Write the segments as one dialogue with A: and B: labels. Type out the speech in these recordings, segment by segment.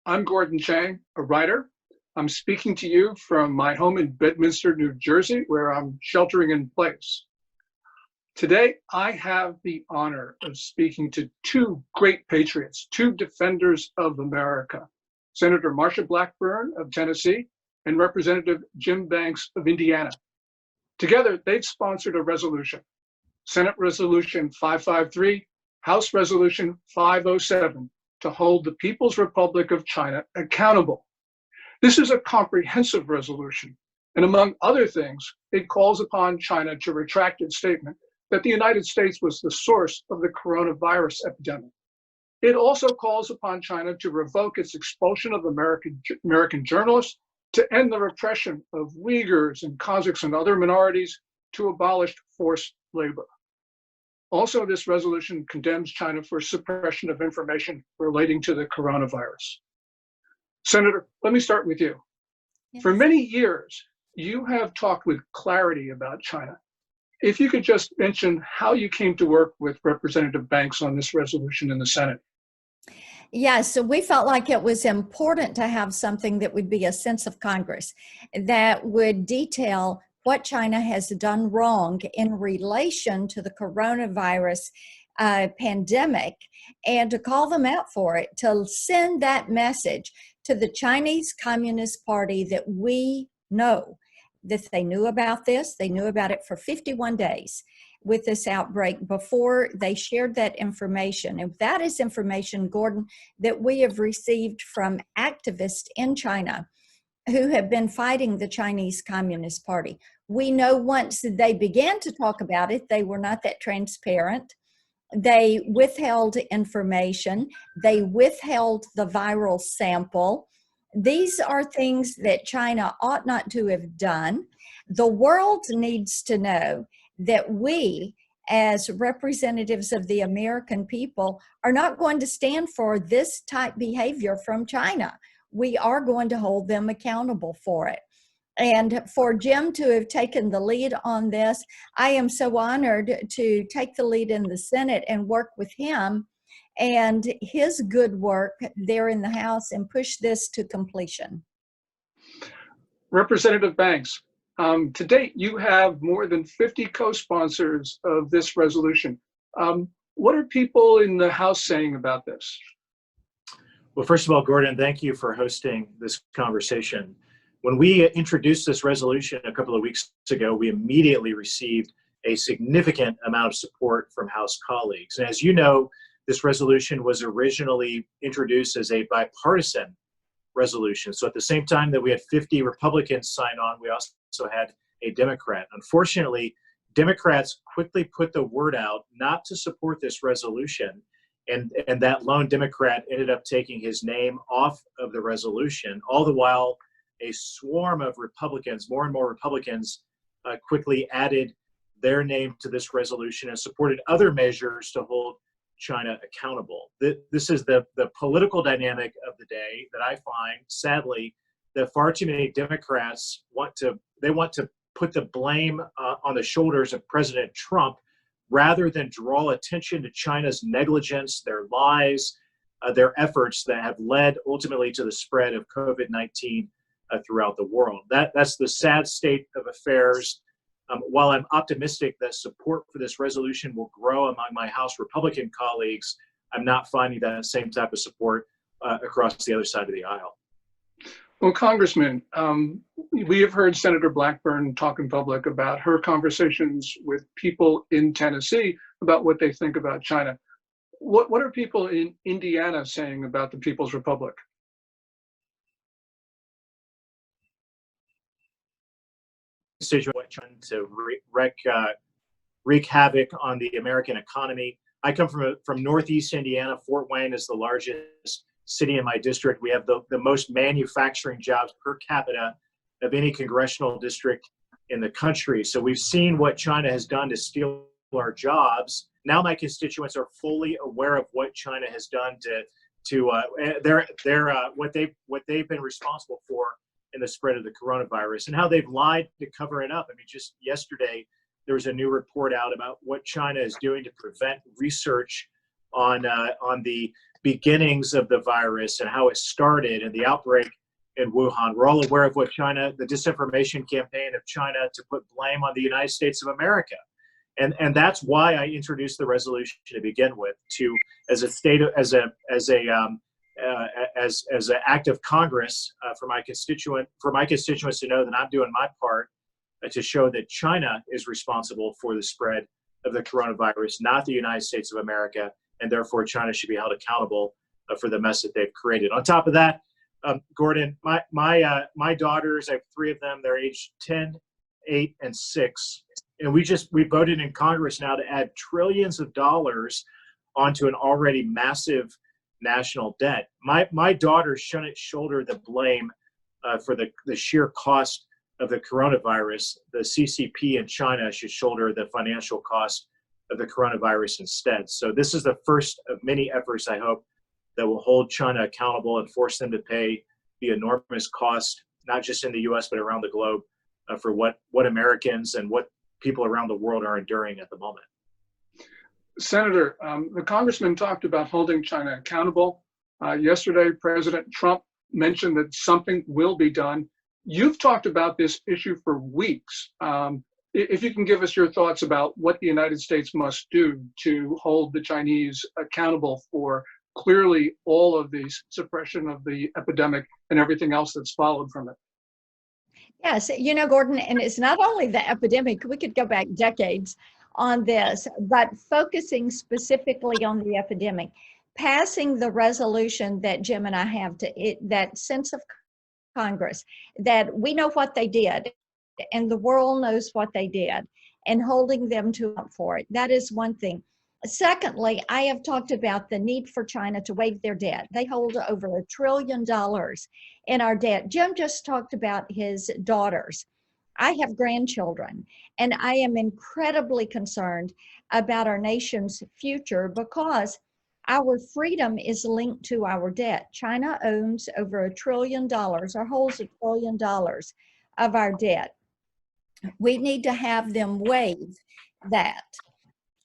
A: I'm Gordon Chang, a writer. I'm speaking to you from my home in Bedminster, New Jersey, where I'm sheltering in place. Today, I have the honor of speaking to two great patriots, two defenders of America, Senator Marsha Blackburn of Tennessee and Representative Jim Banks of Indiana. Together, they've sponsored a resolution, Senate Resolution 553, House Resolution 507, to hold the People's Republic of China accountable. This is a comprehensive resolution, and among other things, it calls upon China to retract its statement that the United States was the source of the coronavirus epidemic. It also calls upon China to revoke its expulsion of American journalists, to end the repression of Uyghurs and Kazakhs and other minorities, to abolish forced labor. Also, this resolution condemns China for suppression of information relating to the coronavirus. Senator, let me start with you.
B: Yes.
A: For many years, you have talked with clarity about China. If you could just mention how you came to work with Representative Banks on this resolution in the Senate.
B: Yeah, so we felt like it was important to have something that would be a sense of Congress, that would detail what China has done wrong in relation to the coronavirus pandemic, and to call them out for it, to send that message to the Chinese Communist Party that we know that they knew about this. They knew about it for 51 days with this outbreak before they shared that information. And that is information, Gordon, that we have received from activists in China who have been fighting the Chinese Communist Party. We know once they began to talk about it, they were not that transparent. They withheld information. They withheld the viral sample. These are things that China ought not to have done. The world needs to know that we, as representatives of the American people, are not going to stand for this type behavior from China. We are going to hold them accountable for it. And for Jim to have taken the lead on this, I am so honored to take the lead in the Senate and work with him and his good work there in the House and push this to completion.
A: Representative Banks, to date, you have more than 50 co-sponsors of this resolution. What are people in the House saying about this?
C: Well, first of all, Gordon, thank you for hosting this conversation. When we introduced this resolution a couple of weeks ago, we immediately received a significant amount of support from House colleagues. And as you know, this resolution was originally introduced as a bipartisan resolution. So at the same time that we had 50 Republicans sign on, we also had a Democrat. Unfortunately, Democrats quickly put the word out not to support this resolution. And that lone Democrat ended up taking his name off of the resolution, all the while a swarm of Republicans, more and more Republicans, quickly added their name to this resolution and supported other measures to hold China accountable. This is the political dynamic of the day that I find, sadly, that far too many Democrats want to put the blame on the shoulders of President Trump rather than draw attention to China's negligence, their lies, their efforts that have led ultimately to the spread of COVID-19 throughout the world. That's the sad state of affairs. While I'm optimistic that support for this resolution will grow among my House Republican colleagues, I'm not finding that same type of support across the other side of the aisle.
A: Well, Congressman, we have heard Senator Blackburn talk in public about her conversations with people in Tennessee about what they think about China. What are people in Indiana saying about the People's Republic?
C: Trying to wreak havoc on the American economy. I come from Northeast Indiana. Fort Wayne is the largest city in my district. We have the most manufacturing jobs per capita of any congressional district in the country. So we've seen what China has done to steal our jobs. Now my constituents are fully aware of what China has done to what they've been responsible for in the spread of the coronavirus and how they've lied to cover it up. I mean, just yesterday, there was a new report out about what China is doing to prevent research on the beginnings of the virus and how it started and the outbreak in Wuhan. We're all aware of what China, the disinformation campaign of China to put blame on the United States of America. And that's why I introduced the resolution to begin with, to as a state as an act of Congress for my constituents to know that I'm doing my part to show that China is responsible for the spread of the coronavirus, not the United States of America, and therefore China should be held accountable for the mess that they've created. On top of that, Gordon, my daughters, I have 3 of them. They're aged 10, 8, and 6. And we voted in Congress now to add trillions of dollars onto an already massive national debt. My daughters shouldn't shoulder the blame for the sheer cost of the coronavirus. The CCP in China should shoulder the financial cost of the coronavirus instead. So this is the first of many efforts, I hope, that will hold China accountable and force them to pay the enormous cost, not just in the US, but around the globe, for what Americans and what people around the world are enduring at the moment.
A: Senator, the congressman talked about holding China accountable. Yesterday, President Trump mentioned that something will be done. You've talked about this issue for weeks. If you can give us your thoughts about what the United States must do to hold the Chinese accountable for clearly all of the suppression of the epidemic and everything else that's followed from it.
B: Yes, Gordon, and it's not only the epidemic, we could go back decades on this, but focusing specifically on the epidemic, passing the resolution that Jim and I have that sense of Congress, that we know what they did and the world knows what they did, and holding them to account for it. That is one thing. Secondly, I have talked about the need for China to waive their debt. They hold over $1 trillion in our debt. Jim just talked about his daughters. I have grandchildren, and I am incredibly concerned about our nation's future because our freedom is linked to our debt. China owns over $1 trillion or holds $1 trillion of our debt. We need to have them waive that.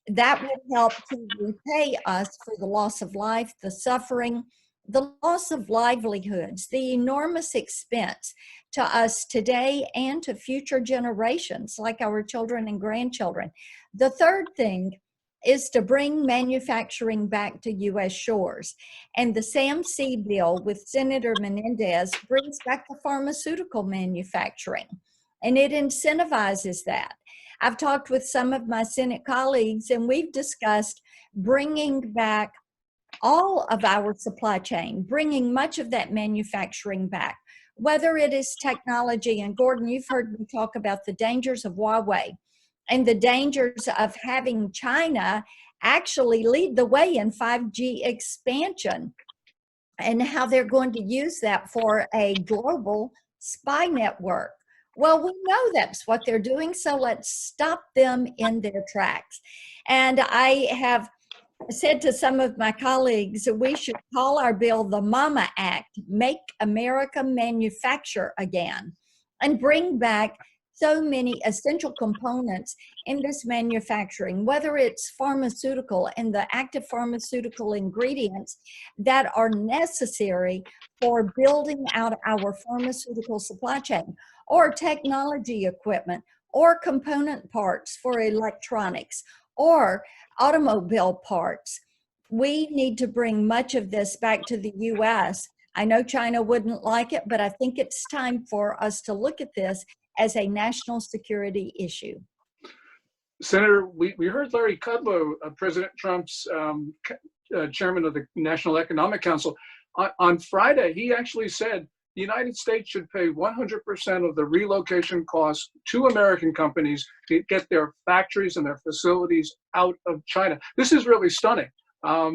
B: That would help to repay us for the loss of life, the suffering, the loss of livelihoods, the enormous expense to us today and to future generations like our children and grandchildren. The third thing is to bring manufacturing back to U.S. shores. And the SAMC bill with Senator Menendez brings back the pharmaceutical manufacturing, and it incentivizes that. I've talked with some of my Senate colleagues, and we've discussed bringing back all of our supply chain, bringing much of that manufacturing back, whether it is technology. And Gordon, you've heard me talk about the dangers of Huawei and the dangers of having China actually lead the way in 5G expansion, and how they're going to use that for a global spy network. Well, we know that's what they're doing, so let's stop them in their tracks. And I have said to some of my colleagues, we should call our bill the Mama Act, Make America Manufacture Again, and bring back so many essential components in this manufacturing, whether it's pharmaceutical and the active pharmaceutical ingredients that are necessary for building out our pharmaceutical supply chain, or technology equipment, or component parts for electronics, or automobile parts. We need to bring much of this back to the U.S. I know China wouldn't like it, but I think it's time for us to look at this as a national security issue.
A: Senator, we heard Larry Kudlow, President Trump's chairman of the National Economic Council, on Friday. He actually said the United States should pay 100% of the relocation costs to American companies to get their factories and their facilities out of China. This is really stunning.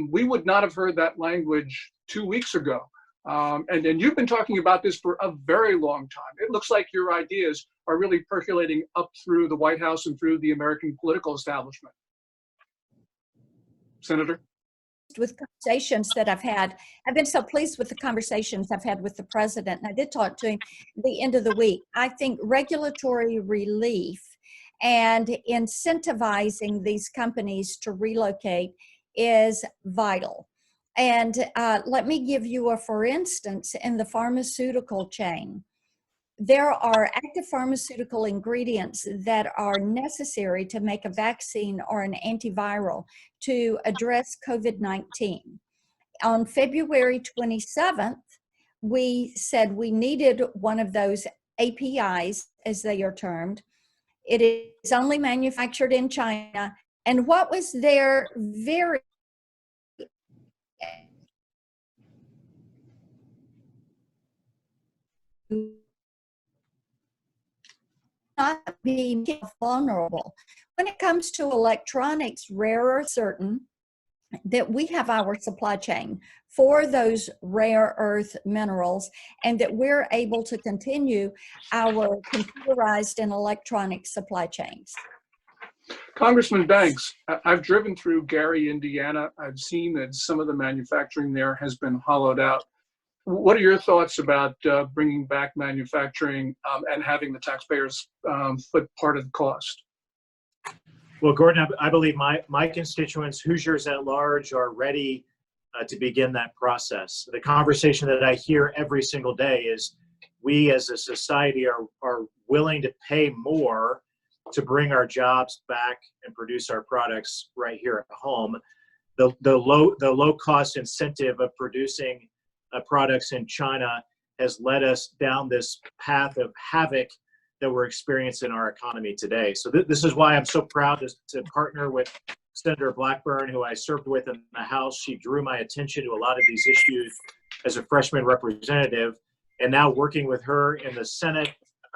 A: We would not have heard that language 2 weeks ago. And you've been talking about this for a very long time. It looks like your ideas are really percolating up through the White House and through the American political establishment. Senator?
B: With conversations that I've had, I've been so pleased with the conversations I've had with the president, and I did talk to him at the end of the week. I think regulatory relief and incentivizing these companies to relocate is vital. And let me give you a for instance. In the pharmaceutical chain, there are active pharmaceutical ingredients that are necessary to make a vaccine or an antiviral to address COVID-19. On February 27th, we said we needed one of those APIs, as they are termed. It is only manufactured in China. And what was there very not being vulnerable. When it comes to electronics, rare or certain, that we have our supply chain for those rare earth minerals, and that we're able to continue our computerized and electronic supply chains.
A: Congressman Banks, I've driven through Gary, Indiana. I've seen that some of the manufacturing there has been hollowed out. What are your thoughts about bringing back manufacturing and having the taxpayers foot part of the cost?
C: Well, Gordon, I believe my constituents, Hoosiers at large, are ready to begin that process. The conversation that I hear every single day is we as a society are willing to pay more to bring our jobs back and produce our products right here at home. The low cost incentive of producing products in China has led us down this path of havoc that we're experiencing in our economy today. So this is why I'm so proud to partner with Senator Blackburn, who I served with in the House. She drew my attention to a lot of these issues as a freshman representative, and now working with her in the Senate,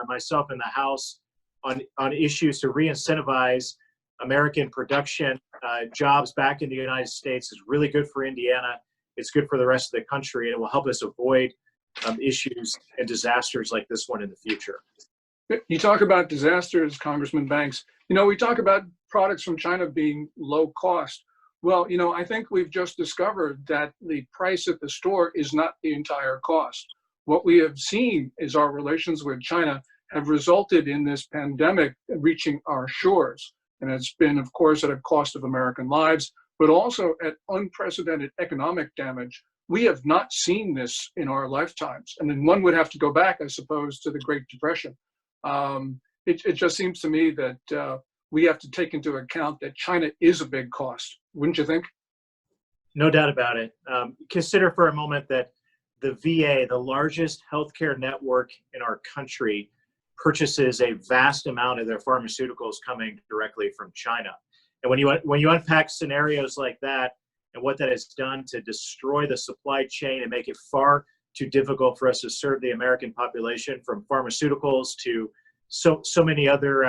C: myself in the House, on issues to re-incentivize American production jobs back in the United States is really good for Indiana. It's good for the rest of the country, and it will help us avoid issues and disasters like this one in the future.
A: You talk about disasters, Congressman Banks. You know, we talk about products from China being low cost. Well, you know, I think we've just discovered that the price at the store is not the entire cost. What we have seen is our relations with China have resulted in this pandemic reaching our shores. And it's been, of course, at a cost of American lives, but also at unprecedented economic damage. We have not seen this in our lifetimes. And then one would have to go back, I suppose, to the Great Depression. It just seems to me that we have to take into account that China is a big cost, wouldn't you think?
C: No doubt about it. Consider for a moment that the VA, the largest healthcare network in our country, purchases a vast amount of their pharmaceuticals coming directly from China. And when you unpack scenarios like that and what that has done to destroy the supply chain and make it far too difficult for us to serve the American population, from pharmaceuticals to so many other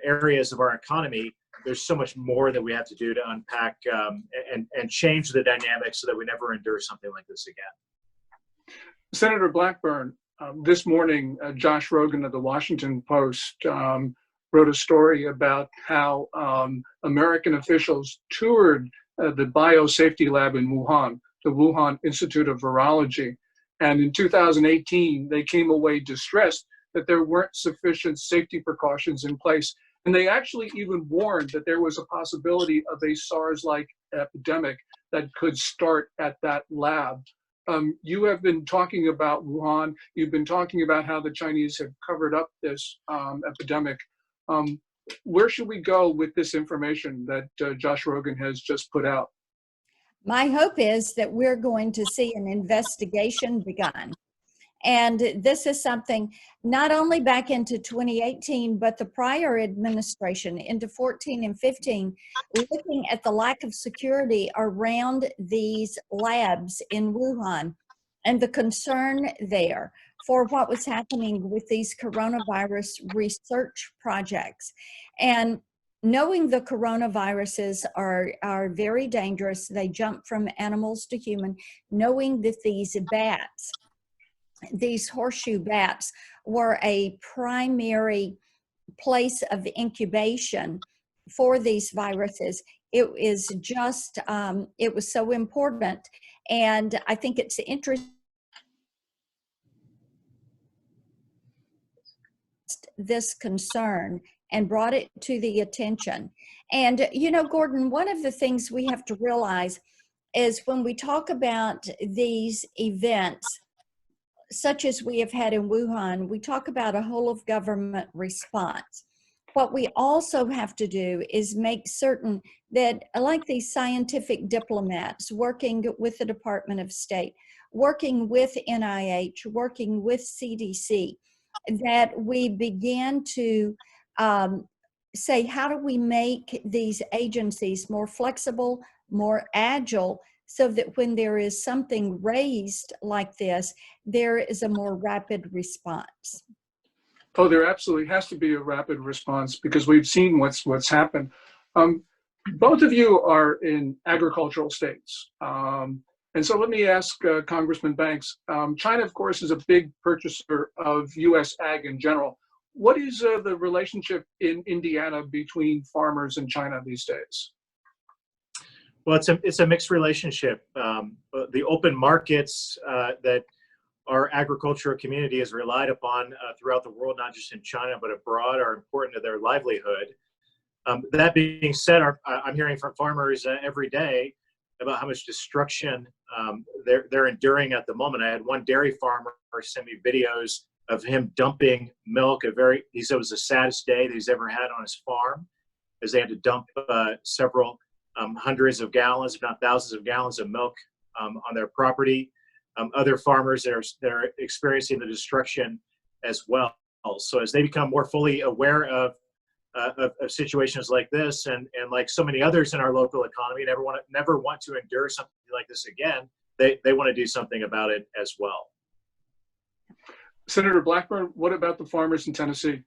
C: areas of our economy, there's so much more that we have to do to unpack and change the dynamics so that we never endure something like this again.
A: Senator Blackburn, this morning, Josh Rogan of the Washington Post wrote a story about how American officials toured the biosafety lab in Wuhan, the Wuhan Institute of Virology. And in 2018, they came away distressed that there weren't sufficient safety precautions in place. And they actually even warned that there was a possibility of a SARS-like epidemic that could start at that lab. You have been talking about Wuhan. You've been talking about how the Chinese have covered up this epidemic. Where should we go with this information that Josh Rogan has just put out?
B: My hope is that we're going to see an investigation begun. And this is something not only back into 2018, but the prior administration into 14 and 15, looking at the lack of security around these labs in Wuhan and the concern there for what was happening with these coronavirus research projects. And knowing the coronaviruses are very dangerous, they jump from animals to human, knowing that these bats, these horseshoe bats, were a primary place of incubation for these viruses, it is just, it was so important. And I think it's interesting this concern and brought it to the attention. And, you know, Gordon, one of the things we have to realize is when we talk about these events, such as we have had in Wuhan, we talk about a whole of government response. What we also have to do is make certain that, like these scientific diplomats working with the Department of State, working with NIH, working with CDC, that we begin to say, how do we make these agencies more flexible, more agile, so that when there is something raised like this, there is a more rapid response?
A: Oh, there absolutely has to be a rapid response because we've seen what's happened. Both of you are in agricultural states. And so let me ask Congressman Banks, China, of course, is a big purchaser of US ag in general. What is the relationship in Indiana between farmers and China these days?
C: Well, it's a mixed relationship. The open markets that our agricultural community is relied upon throughout the world, not just in China, but abroad, are important to their livelihood. That being said, I'm hearing from farmers every day about how much destruction they're enduring at the moment. I had one dairy farmer send me videos of him dumping milk. He said it was the saddest day that he's ever had on his farm, as they had to dump several hundreds of gallons, if not thousands of gallons of milk on their property. Other farmers that are experiencing the destruction as well. So as they become more fully aware of situations like this, and like so many others in our local economy, never want to endure something like this again, they want to do something about it as well.
A: Senator Blackburn, what about the farmers in Tennessee?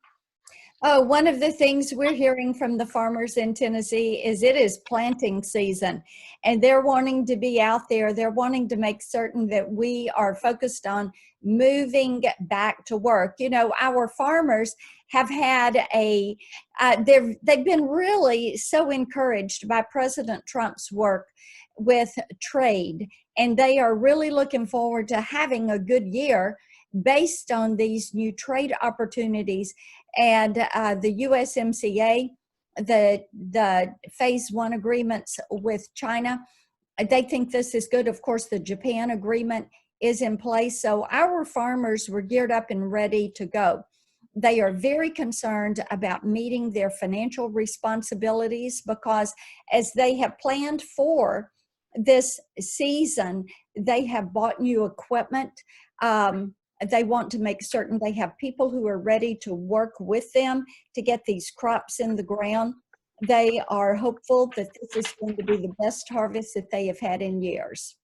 B: Oh, one of the things we're hearing from the farmers in Tennessee is it is planting season, and they're wanting to be out there. They're wanting to make certain that we are focused on moving back to work. You know, our farmers have had they've been really so encouraged by President Trump's work with trade, and they are really looking forward to having a good year based on these new trade opportunities. And the USMCA, the phase 1 agreements with China, they think this is good. Of course, the Japan agreement is in place. So our farmers were geared up and ready to go. They are very concerned about meeting their financial responsibilities because as they have planned for this season, they have bought new equipment. They want to make certain they have people who are ready to work with them to get these crops in the ground. They are hopeful that this is going to be the best harvest that they have had in years.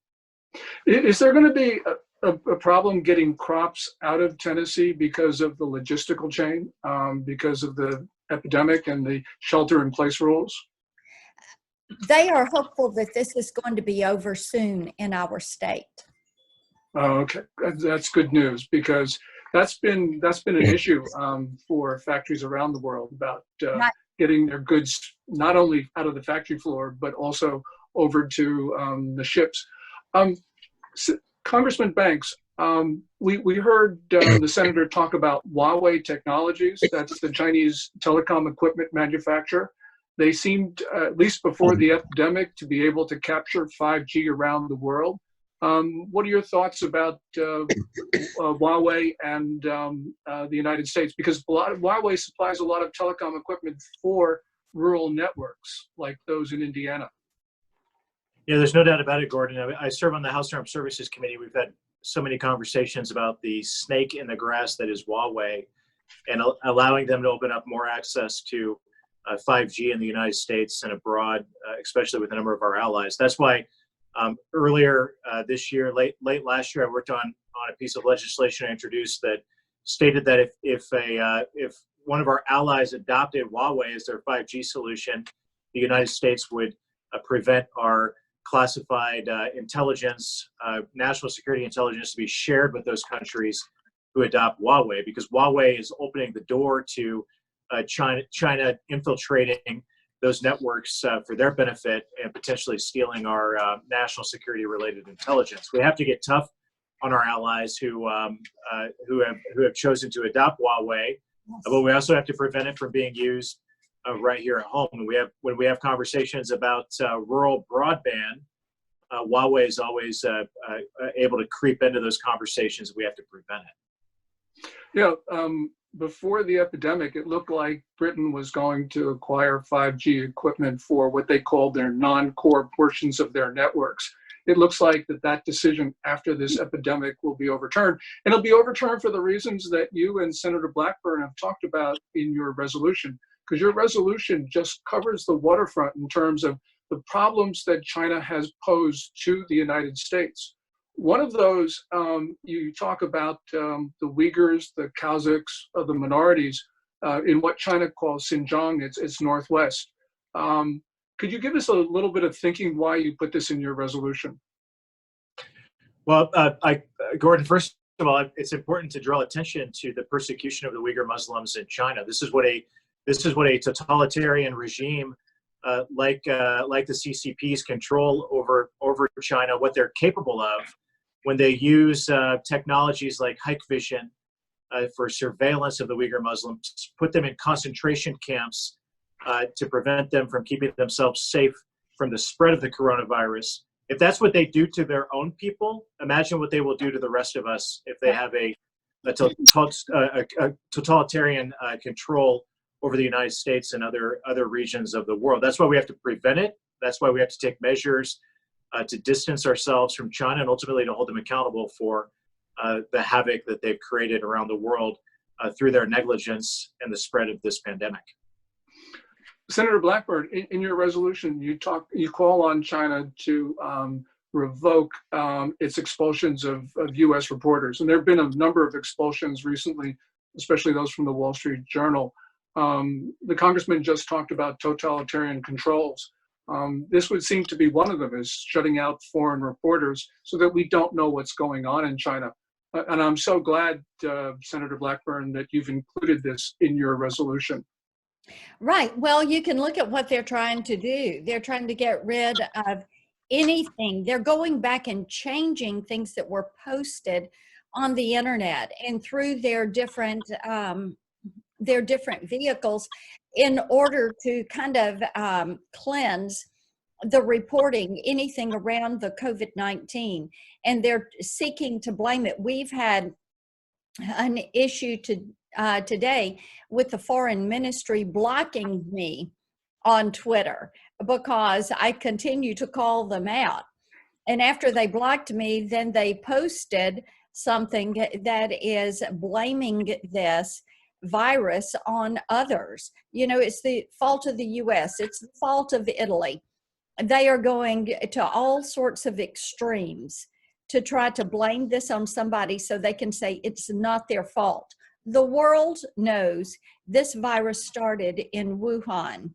A: Is there going to be a problem getting crops out of Tennessee because of the logistical chain, because of the epidemic and the shelter-in-place rules?
B: They are hopeful that this is going to be over soon in our state.
A: Oh, okay, that's good news because that's been an issue for factories around the world about getting their goods not only out of the factory floor but also over to the ships. Congressman Banks, we heard the senator talk about Huawei Technologies. That's the Chinese telecom equipment manufacturer. They seemed, at least before the epidemic, to be able to capture 5G around the world. What are your thoughts about Huawei and the United States? Because Huawei supplies a lot of telecom equipment for rural networks like those in Indiana.
C: Yeah, there's no doubt about it, Gordon. I serve on the House Armed Services Committee. We've had so many conversations about the snake in the grass that is Huawei and allowing them to open up more access to 5G in the United States and abroad, especially with a number of our allies. That's why earlier this year, late last year, I worked on a piece of legislation I introduced that stated that if one of our allies adopted Huawei as their 5G solution, the United States would prevent our classified intelligence, national security intelligence, to be shared with those countries who adopt Huawei, because Huawei is opening the door to China infiltrating those networks for their benefit and potentially stealing our national security related intelligence. We have to get tough on our allies who have chosen to adopt Huawei but we also have to prevent it from being used right here at home. And when we have conversations about rural broadband, Huawei is always able to creep into those conversations. We have to prevent it.
A: Yeah, before the epidemic, it looked like Britain was going to acquire 5G equipment for what they called their non-core portions of their networks. It looks like that decision after this epidemic will be overturned. And it'll be overturned for the reasons that you and Senator Blackburn have talked about in your resolution, because your resolution just covers the waterfront in terms of the problems that China has posed to the United States. One of those, you talk about the Uyghurs, the Kazakhs, the minorities in what China calls Xinjiang, its northwest. Could you give us a little bit of thinking why you put this in your resolution?
C: Well, Gordon, first of all, it's important to draw attention to the persecution of the Uyghur Muslims in China. This is what a totalitarian regime like the CCP's control over China, what they're capable of when they use technologies like Hikvision for surveillance of the Uyghur Muslims, put them in concentration camps to prevent them from keeping themselves safe from the spread of the coronavirus. If that's what they do to their own people, imagine what they will do to the rest of us if they have a totalitarian control over the United States and other regions of the world. That's why we have to prevent it. That's why we have to take measures to distance ourselves from China and ultimately to hold them accountable for the havoc that they've created around the world through their negligence and the spread of this pandemic.
A: Senator Blackburn, in your resolution, you call on China to revoke its expulsions of U.S. reporters. And there have been a number of expulsions recently, especially those from the Wall Street Journal. The congressman just talked about totalitarian controls. This would seem to be one of them, is shutting out foreign reporters so that we don't know what's going on in China. And I'm so glad, Senator Blackburn, that you've included this in your resolution.
B: Right. Well, you can look at what they're trying to do. They're trying to get rid of anything. They're going back and changing things that were posted on the internet and through their different vehicles in order to kind of cleanse the reporting, anything around the COVID-19. And they're seeking to blame it. We've had an issue today with the foreign ministry blocking me on Twitter because I continue to call them out. And after they blocked me, then they posted something that is blaming this virus on others. You know, it's the fault of the US, it's the fault of Italy. They are going to all sorts of extremes to try to blame this on somebody so they can say it's not their fault. The world knows this virus started in Wuhan.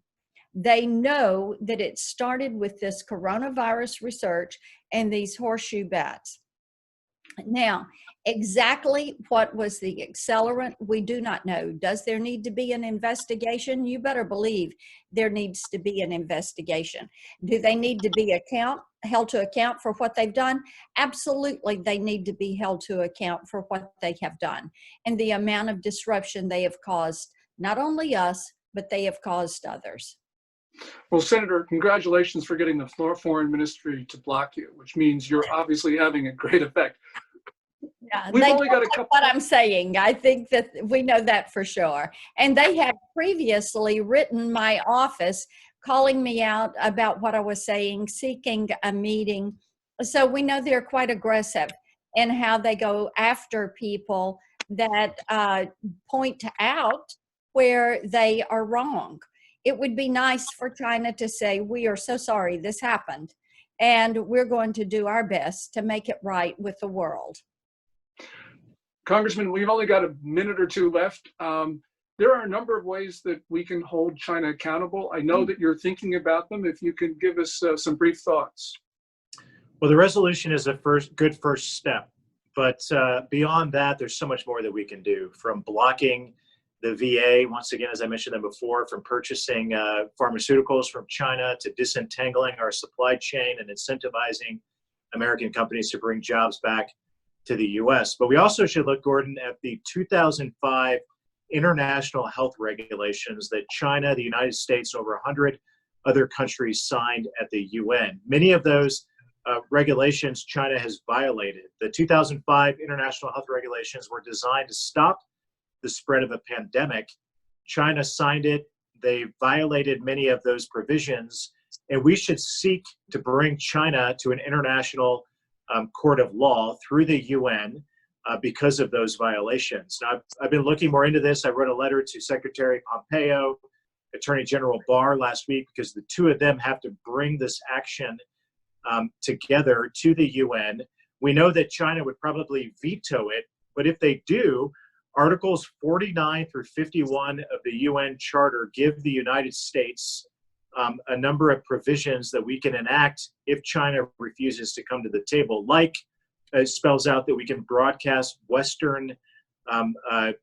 B: They know that it started with this coronavirus research and these horseshoe bats. Now, exactly what was the accelerant, we do not know. Does there need to be an investigation? You better believe there needs to be an investigation. Do they need to be held to account for what they've done? Absolutely, they need to be held to account for what they have done and the amount of disruption they have caused, not only us, but they have caused others.
A: Well, Senator, congratulations for getting the foreign ministry to block you, which means you're obviously having a great effect.
B: Yeah,
A: We've only got a couple.
B: What I'm saying, I think that we know that for sure. And they have previously written my office calling me out about what I was saying, seeking a meeting. So we know they're quite aggressive in how they go after people that point out where they are wrong. It would be nice for China to say, we are so sorry this happened, and we're going to do our best to make it right with the world.
A: Congressman, we've only got a minute or two left. There are a number of ways that we can hold China accountable. I know that you're thinking about them. If you can give us some brief thoughts.
C: Well, the resolution is a good first step, but beyond that, there's so much more that we can do, from blocking the VA, once again, as I mentioned them before, from purchasing pharmaceuticals from China to disentangling our supply chain and incentivizing American companies to bring jobs back to the U.S. But we also should look, Gordon, at the 2005 international health regulations that China, the United States, and over 100 other countries signed at the UN. Many of those regulations China has violated. The 2005 international health regulations were designed to stop the spread of a pandemic. China signed it. They violated many of those provisions, and we should seek to bring China to an international court of law through the UN because of those violations. Now, I've been looking more into this. I wrote a letter to Secretary Pompeo, Attorney General Barr last week, because the two of them have to bring this action together to the UN. We know that China would probably veto it, but if they do, Articles 49 through 51 of the UN Charter give the United States a number of provisions that we can enact if China refuses to come to the table, like it spells out that we can broadcast Western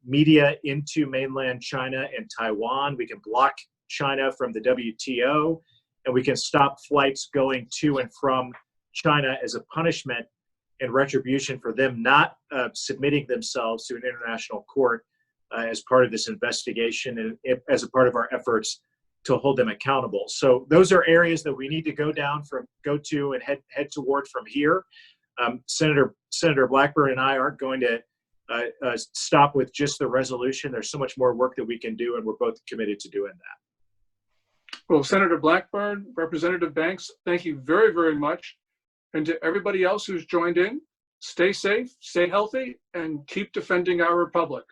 C: media into mainland China and Taiwan. We can block China from the WTO, and we can stop flights going to and from China as a punishment and retribution for them not submitting themselves to an international court as part of this investigation and as a part of our efforts to hold them accountable. So those are areas that we need to go to and head toward from here. Senator Blackburn and I aren't going to stop with just the resolution. There's so much more work that we can do, and we're both committed to doing that.
A: Well, Senator Blackburn, Representative Banks, thank you very, very much. And to everybody else who's joined in, stay safe, stay healthy, and keep defending our republic.